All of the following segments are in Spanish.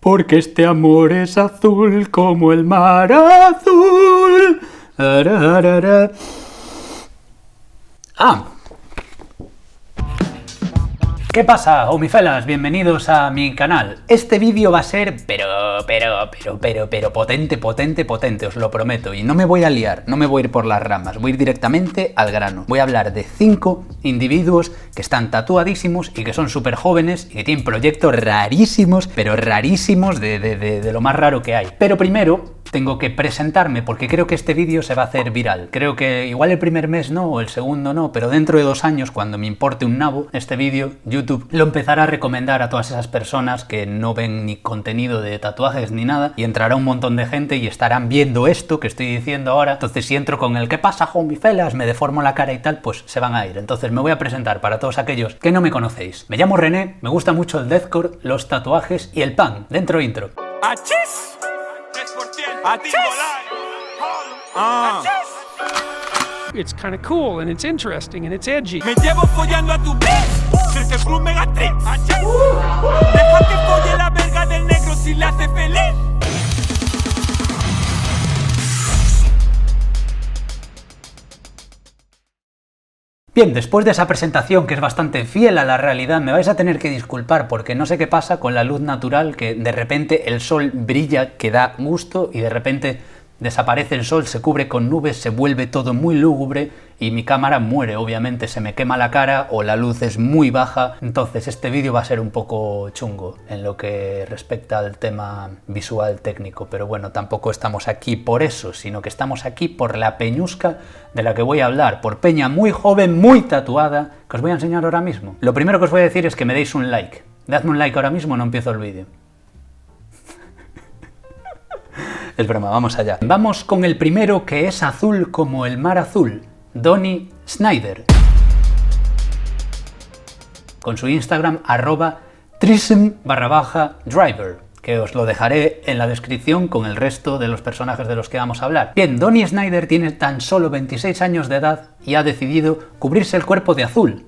porque este amor es azul como el mar azul. Ararara. ¿Qué pasa, homifelas? Bienvenidos a mi canal. Este vídeo va a ser pero potente, os lo prometo. Y no me voy a liar, no me voy a ir por las ramas, voy a ir directamente al grano. Voy a hablar de 5 individuos que están tatuadísimos y que son súper jóvenes y que tienen proyectos rarísimos, pero rarísimos de lo más raro que hay. Pero primero tengo que presentarme porque creo que este vídeo se va a hacer viral. Creo que igual el primer mes no, o el segundo no, pero dentro de 2 años, cuando me importe un nabo, este vídeo, YouTube lo empezará a recomendar a todas esas personas que no ven ni contenido de tatuajes ni nada, y entrará un montón de gente y estarán viendo esto que estoy diciendo ahora. Entonces si entro con el ¿qué pasa, homifelas?, me deformo la cara y tal, pues se van a ir. Entonces me voy a presentar para todos aquellos que no me conocéis. Me llamo René, me gusta mucho el deathcore, los tatuajes y el pan. Dentro intro. ¡Achis! It's kind of cool and it's interesting and it's edgy. Me llevo follando a tu bitch. Cerca el Club Megatrix. Deja que folle la verga del negro si la hace feliz. Bien, después de esa presentación que es bastante fiel a la realidad, me vais a tener que disculpar porque no sé qué pasa con la luz natural, que de repente el sol brilla, que da gusto, y de repente desaparece el sol, se cubre con nubes, se vuelve todo muy lúgubre y mi cámara muere, obviamente se me quema la cara o la luz es muy baja. Entonces este vídeo va a ser un poco chungo en lo que respecta al tema visual técnico, pero bueno, tampoco estamos aquí por eso, sino que estamos aquí por la peñusca de la que voy a hablar, por peña muy joven, muy tatuada, que os voy a enseñar ahora mismo. Lo primero que os voy a decir es que me deis un like. Dadme un like ahora mismo, no empiezo el vídeo. Es broma, vamos allá. Vamos con el primero, que es azul como el mar azul, Donny Snyder. Con su Instagram @trism_driver, que os lo dejaré en la descripción con el resto de los personajes de los que vamos a hablar. Bien, Donny Snyder tiene tan solo 26 años de edad y ha decidido cubrirse el cuerpo de azul.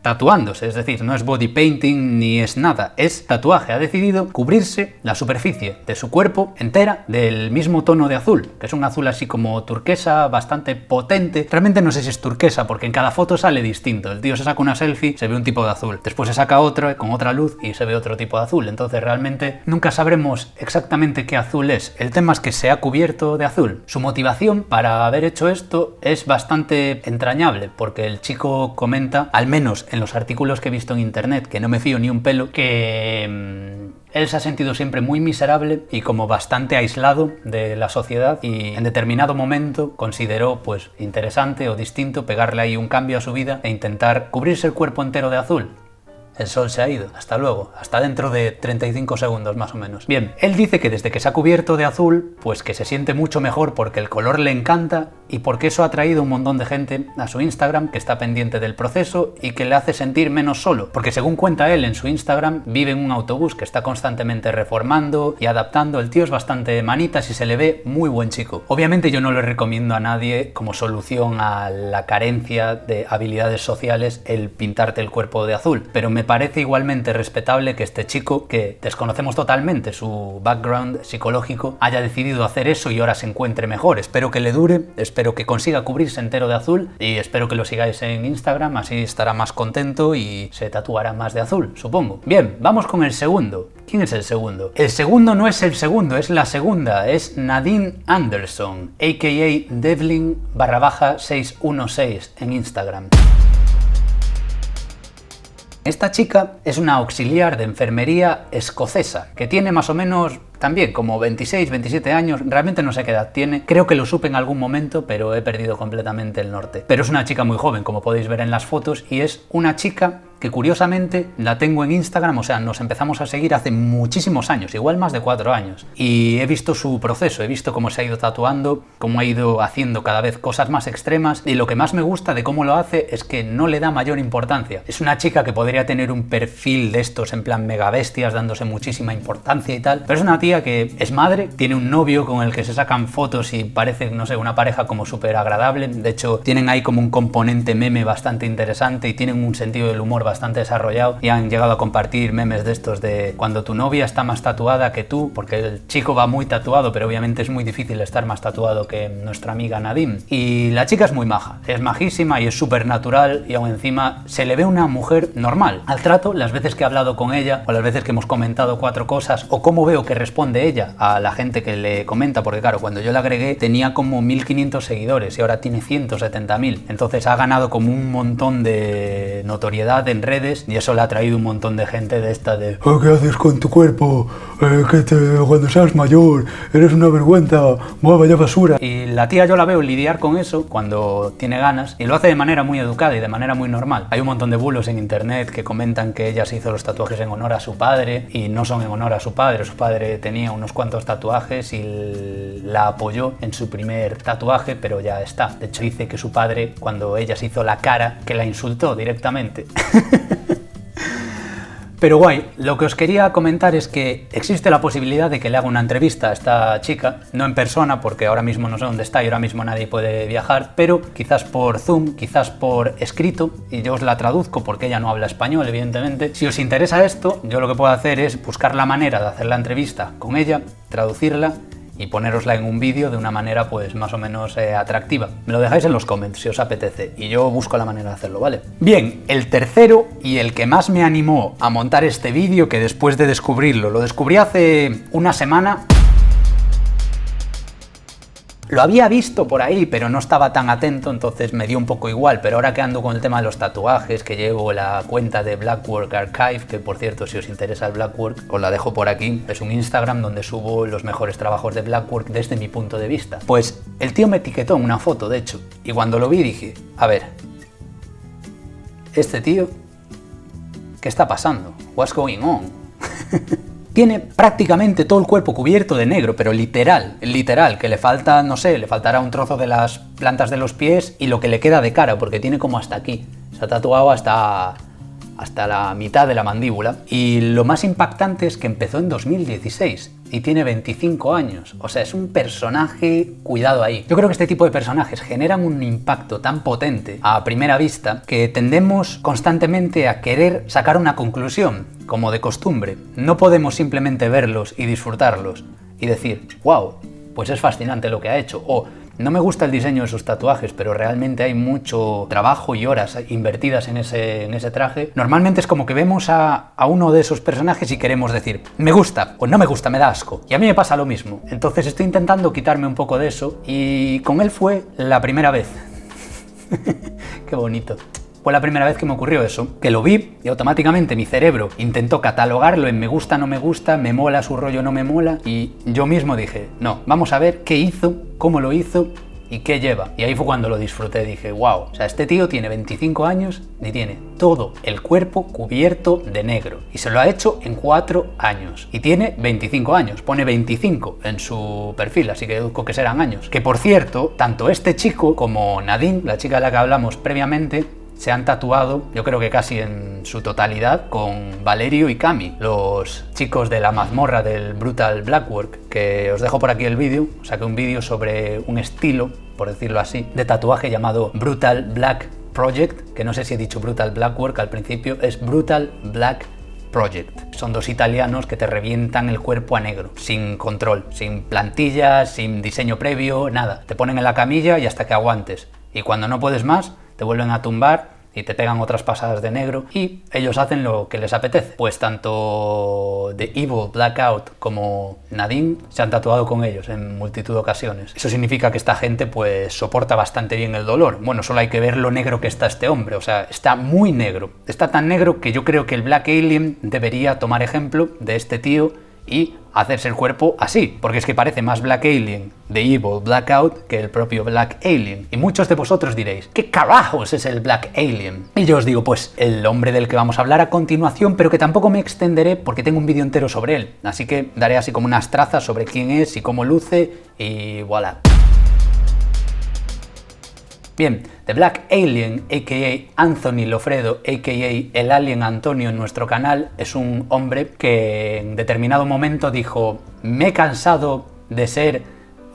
Tatuándose, es decir, no es body painting ni es nada, es tatuaje. Ha decidido cubrirse la superficie de su cuerpo entera del mismo tono de azul, que es un azul así como turquesa, bastante potente. Realmente no sé si es turquesa porque en cada foto sale distinto. El tío se saca una selfie, se ve un tipo de azul, después se saca otra con otra luz y se ve otro tipo de azul. Entonces realmente nunca sabremos exactamente qué azul es. El tema es que se ha cubierto de azul. Su motivación para haber hecho esto es bastante entrañable, porque el chico comenta, al menos en los artículos que he visto en internet, que no me fío ni un pelo, que él se ha sentido siempre muy miserable y como bastante aislado de la sociedad, y en determinado momento consideró pues interesante o distinto pegarle ahí un cambio a su vida e intentar cubrirse el cuerpo entero de azul. El sol se ha ido, hasta luego, hasta dentro de 35 segundos más o menos. Bien, él dice que desde que se ha cubierto de azul, pues que se siente mucho mejor porque el color le encanta y porque eso ha traído un montón de gente a su Instagram que está pendiente del proceso y que le hace sentir menos solo. Porque según cuenta él en su Instagram, vive en un autobús que está constantemente reformando y adaptando. El tío es bastante manitas y se le ve muy buen chico. Obviamente yo no le recomiendo a nadie como solución a la carencia de habilidades sociales el pintarte el cuerpo de azul, pero me parece igualmente respetable que este chico, que desconocemos totalmente su background psicológico, haya decidido hacer eso y ahora se encuentre mejor. Espero que le dure, espero que consiga cubrirse entero de azul y espero que lo sigáis en Instagram, así estará más contento y se tatuará más de azul, supongo. Bien, vamos con el segundo. ¿Quién es el segundo? El segundo no es el segundo, es la segunda, es Nadine Anderson, a.k.a. Devlin_616 en Instagram. Esta chica es una auxiliar de enfermería escocesa que tiene más o menos también como 26, 27 años, realmente no sé qué edad tiene, creo que lo supe en algún momento, pero he perdido completamente el norte. Pero es una chica muy joven, como podéis ver en las fotos, y es una chica que curiosamente la tengo en Instagram, o sea, nos empezamos a seguir hace muchísimos años, igual más de 4 años, y he visto su proceso, he visto cómo se ha ido tatuando, cómo ha ido haciendo cada vez cosas más extremas, y lo que más me gusta de cómo lo hace es que no le da mayor importancia. Es una chica que podría tener un perfil de estos en plan mega bestias, dándose muchísima importancia y tal, pero es una tía que es madre, tiene un novio con el que se sacan fotos y parece, no sé, una pareja como súper agradable. De hecho, tienen ahí como un componente meme bastante interesante y tienen un sentido del humor bastante desarrollado y han llegado a compartir memes de estos de cuando tu novia está más tatuada que tú, porque el chico va muy tatuado, pero obviamente es muy difícil estar más tatuado que nuestra amiga Nadine. Y la chica es muy maja, es majísima y es súper natural y aún encima se le ve una mujer normal. Al trato, las veces que he hablado con ella o las veces que hemos comentado 4 cosas o cómo veo que responde ella a la gente que le comenta, porque claro, cuando yo la agregué tenía como 1500 seguidores y ahora tiene 170.000, entonces ha ganado como un montón de notoriedad en redes y eso le ha traído un montón de gente de esta de ¿qué haces con tu cuerpo? Cuando seas mayor eres una vergüenza, vaya basura. Y la tía yo la veo lidiar con eso cuando tiene ganas y lo hace de manera muy educada y de manera muy normal. Hay un montón de bulos en internet que comentan que ella se hizo los tatuajes en honor a su padre y no son en honor a su padre tenía unos cuantos tatuajes y la apoyó en su primer tatuaje, pero ya está. De hecho dice que su padre, cuando ella se hizo la cara, que la insultó directamente. Pero guay, lo que os quería comentar es que existe la posibilidad de que le haga una entrevista a esta chica, no en persona porque ahora mismo no sé dónde está y ahora mismo nadie puede viajar, pero quizás por Zoom, quizás por escrito, y yo os la traduzco porque ella no habla español, evidentemente. Si os interesa esto, yo lo que puedo hacer es buscar la manera de hacer la entrevista con ella, traducirla y ponérosla en un vídeo de una manera pues más o menos atractiva. Me lo dejáis en los comments si os apetece y yo busco la manera de hacerlo, ¿vale? Bien, el tercero y el que más me animó a montar este vídeo, que después de descubrirlo, lo descubrí hace una semana. Lo había visto por ahí, pero no estaba tan atento, entonces me dio un poco igual. Pero ahora que ando con el tema de los tatuajes, que llevo la cuenta de Blackwork Archive, que por cierto, si os interesa el Blackwork, os la dejo por aquí. Es un Instagram donde subo los mejores trabajos de Blackwork desde mi punto de vista. Pues el tío me etiquetó en una foto, de hecho, y cuando lo vi dije, a ver, este tío, ¿qué está pasando? What's going on? Tiene prácticamente todo el cuerpo cubierto de negro, pero literal, que le falta, no sé, le faltará un trozo de las plantas de los pies y lo que le queda de cara, porque tiene como hasta aquí. Se ha tatuado hasta la mitad de la mandíbula. Y lo más impactante es que empezó en 2016 y tiene 25 años. O sea, es un personaje, cuidado ahí. Yo creo que este tipo de personajes generan un impacto tan potente a primera vista que tendemos constantemente a querer sacar una conclusión, como de costumbre. No podemos simplemente verlos y disfrutarlos y decir, wow, pues es fascinante lo que ha hecho, o no me gusta el diseño de sus tatuajes, pero realmente hay mucho trabajo y horas invertidas en ese traje. Normalmente es como que vemos a uno de esos personajes y queremos decir, me gusta, o no me gusta, me da asco. Y a mí me pasa lo mismo. Entonces estoy intentando quitarme un poco de eso y con él fue la primera vez. Qué bonito. Fue la primera vez que me ocurrió eso, que lo vi y automáticamente mi cerebro intentó catalogarlo en me gusta, no me gusta, me mola su rollo, no me mola, y yo mismo dije, no, vamos a ver qué hizo, cómo lo hizo y qué lleva. Y ahí fue cuando lo disfruté, dije, wow, o sea, este tío tiene 25 años y tiene todo el cuerpo cubierto de negro. Y se lo ha hecho en 4 años. Y tiene 25 años, pone 25 en su perfil, así que deduzco que serán años. Que por cierto, tanto este chico como Nadine, la chica de la que hablamos previamente, se han tatuado, yo creo que casi en su totalidad, con Valerio y Cami, los chicos de la mazmorra del Brutal Blackwork, que os dejo por aquí el vídeo. Saqué un vídeo sobre un estilo, por decirlo así, de tatuaje llamado Brutal Black Project, que no sé si he dicho Brutal Blackwork al principio, es Brutal Black Project. Son 2 italianos que te revientan el cuerpo a negro, sin control, sin plantillas, sin diseño previo, nada. Te ponen en la camilla y hasta que aguantes. Y cuando no puedes más, te vuelven a tumbar y te pegan otras pasadas de negro y ellos hacen lo que les apetece. Pues tanto The Evil Blackout como Nadine se han tatuado con ellos en multitud de ocasiones. Eso significa que esta gente pues soporta bastante bien el dolor. Bueno, solo hay que ver lo negro que está este hombre, o sea, está muy negro. Está tan negro que yo creo que el Black Alien debería tomar ejemplo de este tío y hacerse el cuerpo así, porque es que parece más Black Alien de Evil Blackout que el propio Black Alien. Y muchos de vosotros diréis, ¿qué carajos es el Black Alien? Y yo os digo, pues el hombre del que vamos a hablar a continuación, pero que tampoco me extenderé porque tengo un vídeo entero sobre él, así que daré así como unas trazas sobre quién es y cómo luce y voilà. Bien, The Black Alien, a.k.a. Anthony Lofredo, a.k.a. el Alien Antonio en nuestro canal, es un hombre que en determinado momento dijo, me he cansado de ser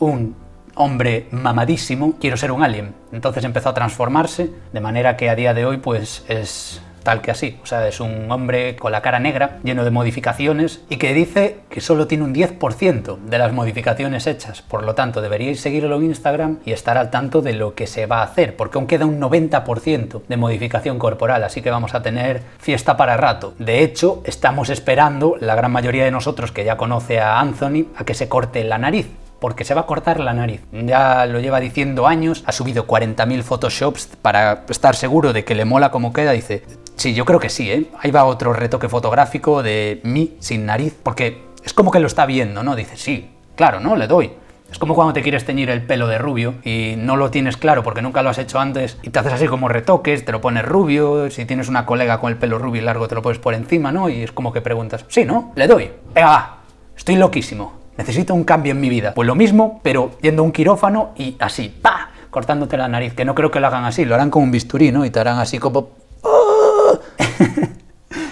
un hombre mamadísimo, quiero ser un alien. Entonces empezó a transformarse, de manera que a día de hoy pues es tal que así. O sea, es un hombre con la cara negra, lleno de modificaciones, y que dice que solo tiene un 10% de las modificaciones hechas. Por lo tanto, deberíais seguirlo en Instagram y estar al tanto de lo que se va a hacer, porque aún queda un 90% de modificación corporal, así que vamos a tener fiesta para rato. De hecho, estamos esperando, la gran mayoría de nosotros que ya conoce a Anthony, a que se corte la nariz, porque se va a cortar la nariz. Ya lo lleva diciendo años, ha subido 40.000 photoshops para estar seguro de que le mola cómo queda. Dice, sí, yo creo que sí, ¿eh? Ahí va otro retoque fotográfico de mí sin nariz, porque es como que lo está viendo, ¿no? Dice, sí, claro, ¿no? Le doy. Es como cuando te quieres teñir el pelo de rubio y no lo tienes claro porque nunca lo has hecho antes y te haces así como retoques, te lo pones rubio, si tienes una colega con el pelo rubio y largo te lo pones por encima, ¿no? Y es como que preguntas, sí, ¿no? Le doy. Venga, va, estoy loquísimo. Necesito un cambio en mi vida. Pues lo mismo, pero yendo a un quirófano y así, ¡pa!, cortándote la nariz. Que no creo que lo hagan así, lo harán con un bisturí, ¿no? Y te harán así como... ¡Oh!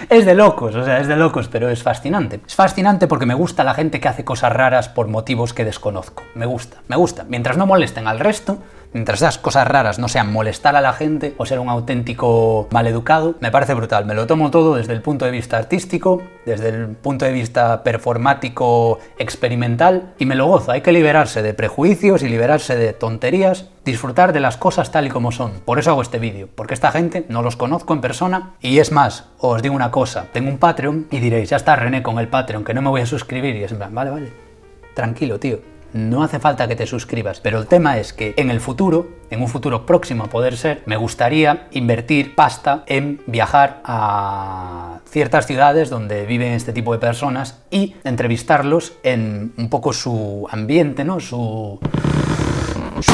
Es de locos, o sea, es de locos, pero es fascinante. Es fascinante porque me gusta la gente que hace cosas raras por motivos que desconozco. Me gusta, me gusta. Mientras no molesten al resto, mientras esas cosas raras no sean molestar a la gente o ser un auténtico maleducado, me parece brutal. Me lo tomo todo desde el punto de vista artístico, desde el punto de vista performático experimental y me lo gozo. Hay que liberarse de prejuicios y liberarse de tonterías, disfrutar de las cosas tal y como son. Por eso hago este vídeo, porque esta gente no los conozco en persona y es más, os digo una cosa, tengo un Patreon y diréis, ya está René con el Patreon, que no me voy a suscribir, y es en plan, vale, tranquilo tío. No hace falta que te suscribas, pero el tema es que en el futuro, en un futuro próximo a poder ser, me gustaría invertir pasta en viajar a ciertas ciudades donde viven este tipo de personas y entrevistarlos en un poco su ambiente, ¿no? Su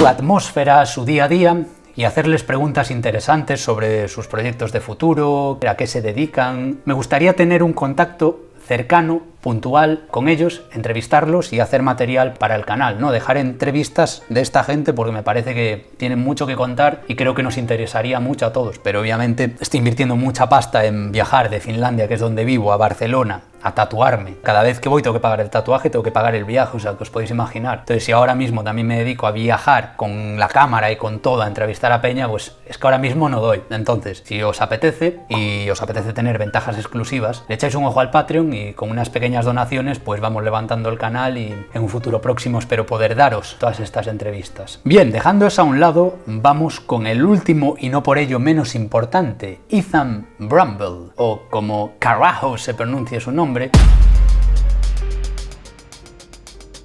atmósfera, su día a día, y hacerles preguntas interesantes sobre sus proyectos de futuro, a qué se dedican. Me gustaría tener un contacto cercano, puntual con ellos, entrevistarlos y hacer material para el canal, ¿no? Dejar entrevistas de esta gente porque me parece que tienen mucho que contar y creo que nos interesaría mucho a todos, pero obviamente estoy invirtiendo mucha pasta en viajar de Finlandia, que es donde vivo, a Barcelona, a tatuarme. Cada vez que voy tengo que pagar el tatuaje, tengo que pagar el viaje, o sea, que os podéis imaginar. Entonces, si ahora mismo también me dedico a viajar con la cámara y con todo, a entrevistar a peña, pues es que ahora mismo no doy. Entonces, si os apetece y os apetece tener ventajas exclusivas, le echáis un ojo al Patreon y con unas pequeñas donaciones pues vamos levantando el canal y en un futuro próximo espero poder daros todas estas entrevistas. Bien, dejando eso a un lado, vamos con el último y no por ello menos importante, Ethan Bramble, o como carajo se pronuncia su nombre,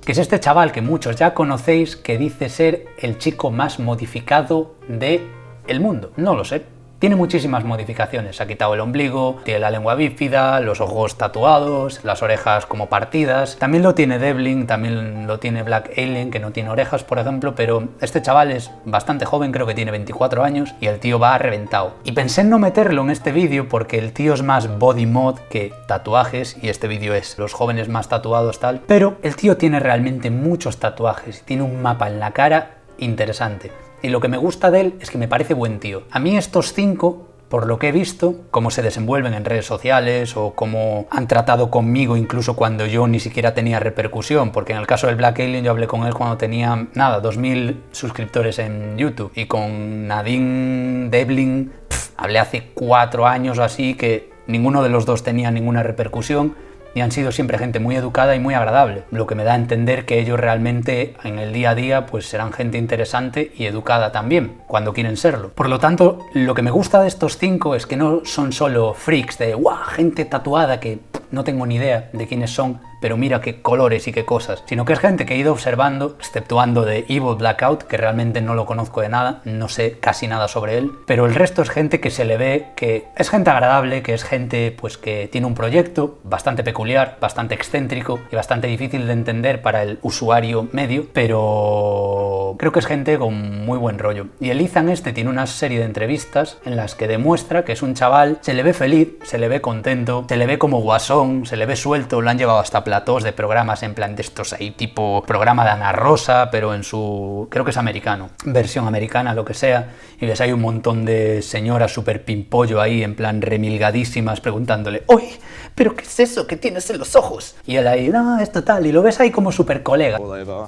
que es este chaval que muchos ya conocéis, que dice ser el chico más modificado del mundo. No lo sé. Tiene muchísimas modificaciones, se ha quitado el ombligo, tiene la lengua bífida, los ojos tatuados, las orejas como partidas. También lo tiene Devlin, también lo tiene Black Alien, que no tiene orejas, por ejemplo, pero este chaval es bastante joven, creo que tiene 24 años, y el tío va reventado. Y pensé en no meterlo en este vídeo porque el tío es más body mod que tatuajes, y este vídeo es los jóvenes más tatuados tal, pero el tío tiene realmente muchos tatuajes, tiene un mapa en la cara interesante. Y lo que me gusta de él es que me parece buen tío. A mí estos 5, por lo que he visto, cómo se desenvuelven en redes sociales o cómo han tratado conmigo incluso cuando yo ni siquiera tenía repercusión, porque en el caso del Black Alien yo hablé con él cuando tenía, 2000 suscriptores en YouTube, y con Nadine Devlin hablé hace 4 años o así, que ninguno de los dos tenía ninguna repercusión. Y han sido siempre gente muy educada y muy agradable, lo que me da a entender que ellos realmente en el día a día pues serán gente interesante y educada también, cuando quieren serlo. Por lo tanto, lo que me gusta de estos 5 es que no son solo freaks de ¡guau! Gente tatuada que no tengo ni idea de quiénes son, pero mira qué colores y qué cosas, sino que es gente que he ido observando, exceptuando de Evil Blackout, que realmente no lo conozco de nada, no sé casi nada sobre él, pero el resto es gente que se le ve que es gente agradable, que es gente pues que tiene un proyecto bastante peculiar, bastante excéntrico y bastante difícil de entender para el usuario medio, pero creo que es gente con muy buen rollo. Y el Ethan este tiene una serie de entrevistas en las que demuestra que es un chaval, se le ve feliz, se le ve contento, se le ve como guasón, se le ve suelto, lo han llevado hasta platós de programas en plan de estos ahí, tipo programa de Ana Rosa, pero en su... creo que es americano, versión americana, lo que sea, y ves hay un montón de señoras súper pimpollo ahí, en plan remilgadísimas, preguntándole, oye, ¿pero qué es eso que tienes en los ojos? Y él ahí, no, esto tal, y lo ves ahí como súper colega. All over.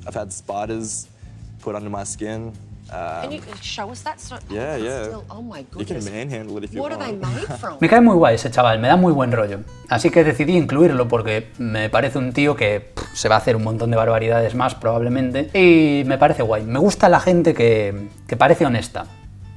I've had spiders put under my skin. Can you show us that? Yeah. Still, oh my You can goodness. manhandle it if you What are want. they made from? Me cae muy guay ese chaval, me da muy buen rollo. Así que decidí incluirlo porque me parece un tío que se va a hacer un montón de barbaridades más probablemente. Y me parece guay. Me gusta la gente que parece honesta.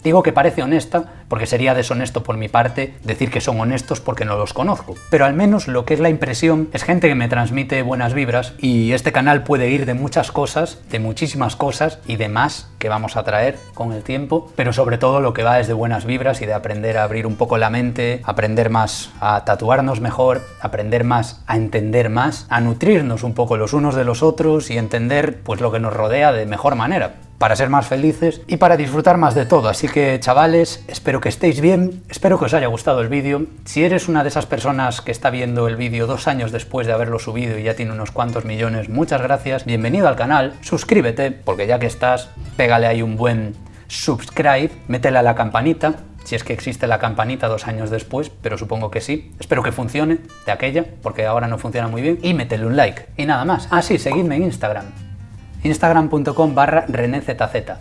Digo que parece honesta porque sería deshonesto por mi parte decir que son honestos porque no los conozco. Pero al menos lo que es la impresión es gente que me transmite buenas vibras y este canal puede ir de muchas cosas, de muchísimas cosas y de más que vamos a traer con el tiempo. Pero sobre todo lo que va es de buenas vibras y de aprender a abrir un poco la mente, aprender más a tatuarnos mejor, aprender más a entender más, a nutrirnos un poco los unos de los otros y entender pues lo que nos rodea de mejor manera, para ser más felices y para disfrutar más de todo. Así que chavales, espero que estéis bien, espero que os haya gustado el vídeo. Si eres una de esas personas que está viendo el vídeo 2 años después de haberlo subido y ya tiene unos cuantos millones, muchas gracias, bienvenido al canal, suscríbete, porque ya que estás, pégale ahí un buen subscribe, métele a la campanita, si es que existe la campanita 2 años después, pero supongo que sí. Espero que funcione de aquella, porque ahora no funciona muy bien, y métele un like, y nada más. Ah sí, seguidme en Instagram. Instagram.com/RenéZZ.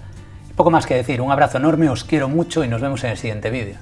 Poco más que decir, un abrazo enorme, os quiero mucho y nos vemos en el siguiente vídeo.